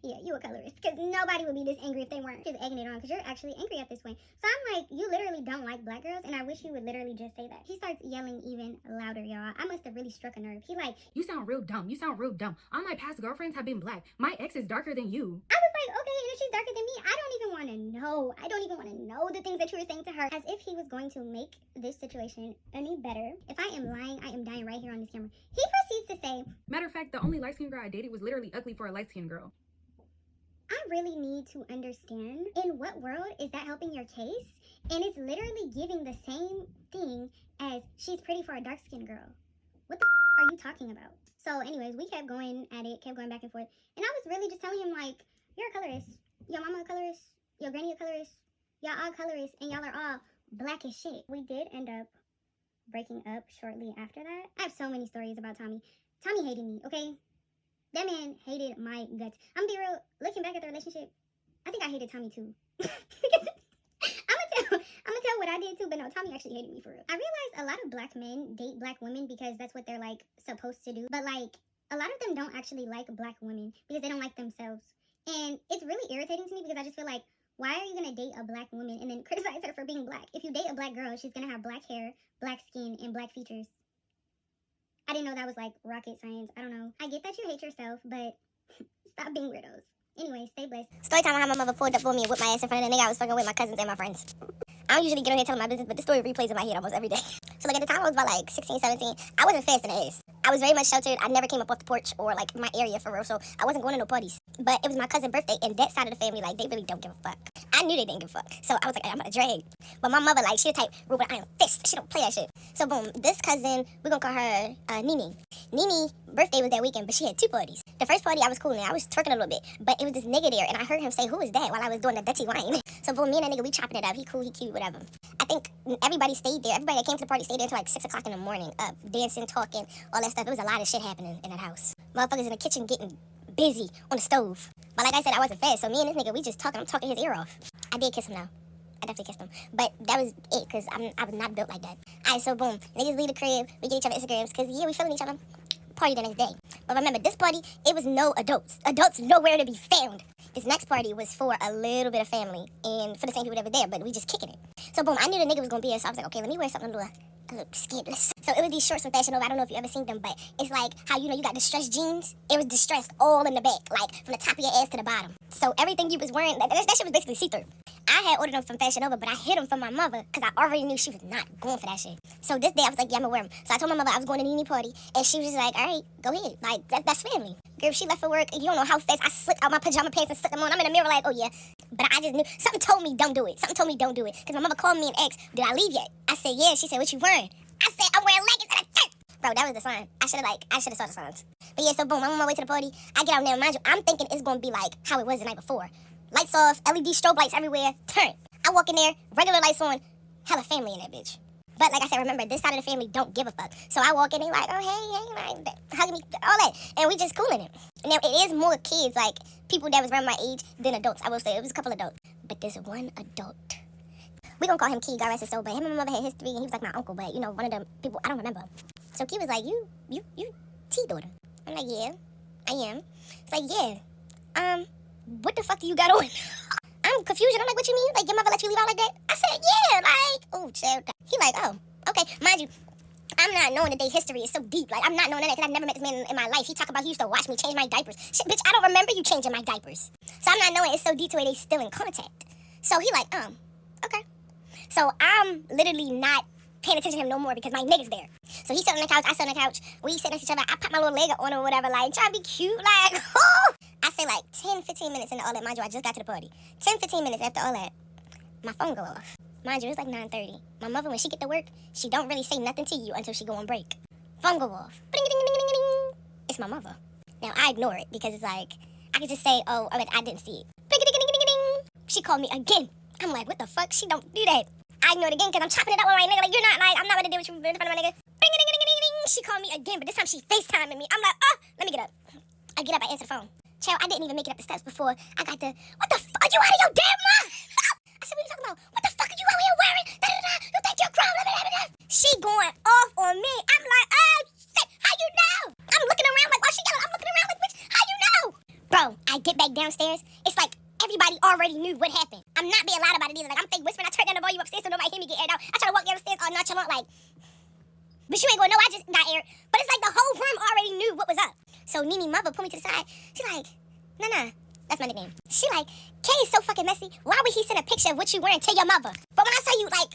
yeah, you a colorist. Because nobody would be this angry if they weren't just egging it on. Because you're actually angry at this point. So I'm like, you literally don't like black girls. And I wish you would literally just say that. He starts yelling even louder, y'all. I must have really struck a nerve. He like, "You sound real dumb. You sound real dumb. All my past girlfriends have been black. My ex is darker than you." I was like, okay, and if she's darker than me, I don't even want to know. I don't even want to know the things that you were saying to her. As if he was going to make this situation any better. If I am lying, I am dying right here on this camera. He proceeds to say, Matter of fact, the only light-skinned girl I dated was literally ugly for a light-skinned girl. I really need to understand, in what world is that helping your case? And it's literally giving the same thing as she's pretty for a dark-skinned girl. What the are you talking about? So anyways, we kept going at it, kept going back and forth. And I was really just telling him, like, you're a colorist. Your mama a colorist. Your granny a colorist. Y'all all colorists. And y'all are all black as shit. We did end up breaking up shortly after that. I have so many stories about Tommy. Tommy hated me, okay? That man hated my guts. I'm gonna be real, looking back at the relationship, I think I hated Tommy too. I'm gonna tell what I did too, but no, Tommy actually hated me for real. I realized a lot of black men date black women because that's what they're like supposed to do. But like, a lot of them don't actually like black women because they don't like themselves. And it's really irritating to me because I just feel like, why are you gonna date a black woman and then criticize her for being black? If you date a black girl, she's gonna have black hair, black skin, and black features. I didn't know that was like rocket science. I don't know. I get that you hate yourself, but stop being weirdos. Anyway, stay blessed. Story time on how my mother pulled up on me and whipped my ass in front of the nigga I was fucking with, my cousins and my friends. I don't usually get on here telling my business, but this story replays in my head almost every day. So like at the time I was about like 16, 17, I wasn't fast in the ass. I was very much sheltered. I never came up off the porch or like my area for real, so I wasn't going to no parties. But it was my cousin's birthday, and that side of the family, like, they really don't give a fuck. I knew they didn't give a fuck. So I was like, I'm gonna drag. But my mother, like, she the type, rule with iron fist. She don't play that shit. So boom, this cousin, we're gonna call her Nene. Nene's birthday was that weekend, but she had 2 parties. The first party I was cool in, I was twerking a little bit, but it was this nigga there, and I heard him say, who is that, while I was doing the dirty wine. So boom, me and that nigga, we chopping it up. He cool, he cute, whatever. I think everybody stayed there. Everybody that came to the party stayed there until like 6 o'clock in the morning, up, dancing, talking, all that stuff. It was a lot of shit happening in that house. Motherfuckers in the kitchen getting busy on the stove. But like I said, I wasn't fast, so me and this nigga, we just talking. I'm talking his ear off. I did kiss him though. I definitely kissed him. But that was it, because I was not built like that. Alright, so boom. Niggas leave the crib. We get each other Instagrams, because yeah, we feeling each other. Party the next day. But remember, this party, it was no adults. Adults nowhere to be found. This next party was for a little bit of family, and for the same people that were there, but we just kicking it. So boom, I knew the nigga was going to be here, so I was like, okay, let me wear something a little scandalous. So it was these shorts from Fashion Nova. I don't know if you ever seen them, but it's like how, you know, you got distressed jeans. It was distressed all in the back, like from the top of your ass to the bottom. So everything you was wearing, that shit was basically see-through. I had ordered them from Fashion Nova, but I hid them from my mother because I already knew she was not going for that shit. So this day I was like, yeah, I'm gonna wear them. So I told my mother I was going to the Nene party, and she was just like, all right, go ahead. Like, that's family. Girl, she left for work, and you don't know how fast I slipped out my pajama pants and slipped them on. I'm in the mirror like, oh yeah. But I just knew, something told me don't do it. Something told me don't do it. Because my mother called me and asked, did I leave yet? I said, yeah. She said, what you wearing? I said, I'm wearing leggings and a shirt. Bro, that was the sign. I should have saw the signs. But yeah, so boom, I'm on my way to the party. I get out there, mind you, I'm thinking it's gonna be like how it was the night before. Lights off, LED strobe lights everywhere, turn. I walk in there, regular lights on, hella family in that bitch. But like I said, remember, this side of the family don't give a fuck. So I walk in and like, oh, hey, like, hugging me, all that. And we just cooling it. Now, it is more kids, like, people that was around my age than adults, I will say. It was a couple adults. But there's one adult. We gonna call him Key, God rest his soul, but him and my mother had history, and he was like my uncle, but, you know, one of the people, I don't remember. So Key was like, you T daughter. I'm like, yeah, I am. It's like, yeah, what the fuck do you got on? I'm confused. I'm like, what you mean? Like, your mother let you leave out like that? I said, yeah, like, oh, child. He like, oh, okay. Mind you, I'm not knowing that their history is so deep. Like, I'm not knowing that because I've never met this man in my life. He talk about he used to watch me change my diapers. Shit, bitch, I don't remember you changing my diapers. So I'm not knowing it's so deep to where they still in contact. So he like, okay. So I'm literally not paying attention to him no more because my nigga's there. So he sat on the couch, I sat on the couch. We sit next to each other. I put my little leg on or whatever, like, trying to be cute, like, I say like 10, 15 minutes into all that. Mind you, I just got to the party. 10, 15 minutes after all that, my phone go off. Mind you, it's like 9:30. My mother, when she get to work, she don't really say nothing to you until she go on break. Phone go off. Ding, ding, ding, ding, ding, ding. It's my mother. Now, I ignore it because it's like, I can just say, oh, I didn't see it. Ding, ding, ding, ding, ding. She called me again. I'm like, what the fuck? She don't do that. I ignore it again because I'm chopping it up with my nigga. Like, you're not, like, I'm not going to deal with you in front of my nigga. Ding, ding, ding, ding, ding, ding. She called me again, but this time she FaceTiming me. I'm like, oh, let me get up. I get up, I answer the phone. Child, I didn't even make it up the steps before I got the, what the fuck? Are you out of your damn mind? I said, what are you talking about? What the fuck are you out here wearing? Da-da-da. You think you're grown? Da-da-da. She going off on me. I'm like, oh, shit, how you know? I'm looking around like, why she yelling? I'm looking around like, bitch, how you know? Bro, I get back downstairs. It's like everybody already knew what happened. I'm not being loud about it either. Like, I'm fake whispering. I turn down the volume upstairs so nobody hear me get aired out. I try to walk downstairs all nonchalant, like, but you ain't gonna know I just got aired. But it's like the whole room already knew what was up. So Nene mother pulled me to the side. She like, nah. That's my nickname. She like, Kay is so fucking messy. Why would he send a picture of what you wearing to your mother? But when I tell you, like,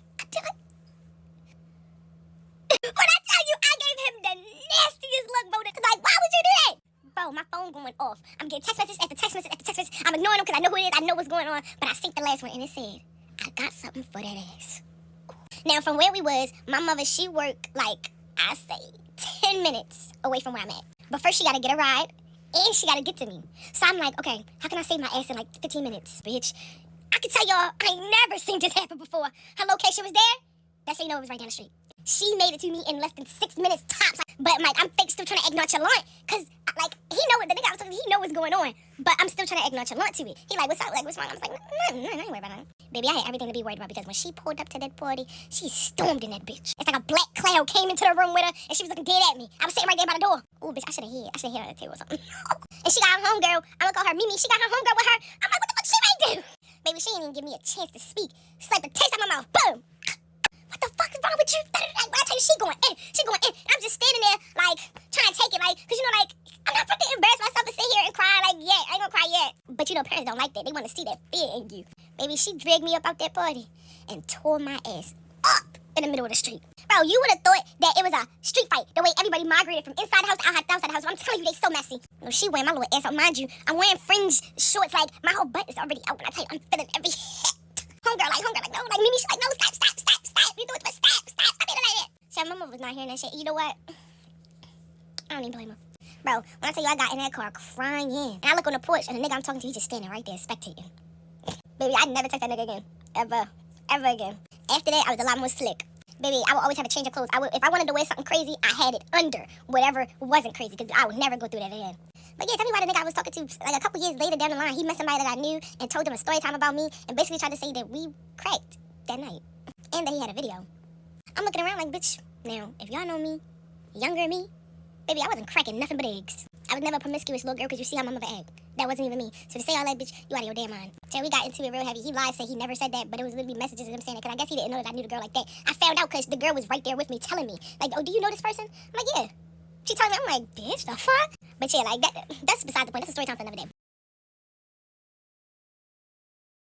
when I tell you, I gave him the nastiest look, bro. Cause like, why would you do that? Bro, my phone going off. I'm getting text message after text message after text message. I'm ignoring them because I know who it is. I know what's going on. But I synced the last one and it said, I got something for that ass. Now, from where we was, my mother, she worked like, I say, 10 minutes away from where I'm at. But first she gotta get a ride. And she gotta get to me. So I'm like, okay, how can I save my ass in like 15 minutes, bitch? I can tell y'all, I ain't never seen this happen before. Her location was there. That's how you know it was right down the street. She made it to me in less than 6 minutes tops. But like, I'm fake still trying to act nonchalant. Cause like, he know what the nigga I was talking to, he know what's going on. But I'm still trying to act nonchalant to it. He like, what's up? Like, what's wrong? I was like, no, I ain't worried about nothing. Baby, I had everything to be worried about because when she pulled up to that party, she stormed in that bitch. It's like a black cloud came into the room with her and she was looking dead at me. I was sitting right there by the door. Ooh, bitch, I should have hit her on the table or something. And she got her homegirl. I'm gonna call her Mimi. She got her homegirl with her. I'm like, what the fuck she might do? Baby, she didn't even give me a chance to speak. Slap the taste out my mouth. Boom. What the fuck is wrong with you? Like, when I tell you, she going in. She going in. And I'm just standing there, like, trying to take it, like, cause you know, like, I'm not fucking embarrass myself and sit here and cry, like, yet. I ain't gonna cry yet. But you know, parents don't like that. They want to see that fear in you. Baby, she dragged me up out that party and tore my ass up in the middle of the street. Bro, you would have thought that it was a street fight. The way everybody migrated from inside the house to outside the house. I'm telling you, they so messy. No, she wearing my little ass out. Mind you, I'm wearing fringe shorts. Like, my whole butt is already out. When I tell you, I'm feeling every hit. Homegirl, like, no. Like, Mimi, she's like, no, stop. You do it, but stop. I mean, like that. So my mama was not hearing that shit. You know what? I don't even blame her. Bro, when I tell you, I got in that car crying. And I look on the porch, and the nigga I'm talking to, he's just standing right there, spectating. Baby, I'd never text that nigga again. Ever again. After that, I was a lot more slick. Baby, I would always have a change of clothes. If I wanted to wear something crazy, I had it under whatever wasn't crazy, because I would never go through that again. But yeah, tell me why the nigga I was talking to, like a couple years later down the line, he met somebody that I knew and told them a story time about me and basically tried to say that we cracked that night. And that he had a video. I'm looking around like, bitch, now, if y'all know me, younger me, baby, I wasn't cracking nothing but eggs. I was never a promiscuous little girl because you see how my mother act. That wasn't even me. So to say all that, bitch, you out of your damn mind. So we got into it real heavy. He lied, said he never said that, but it was literally messages of him saying it, because I guess he didn't know that I knew the girl like that. I found out because the girl was right there with me telling me, like, oh, do you know this person? I'm like, yeah. She told me, I'm like, bitch, the fuck? But yeah, like, that's beside the point. That's a story time for another day.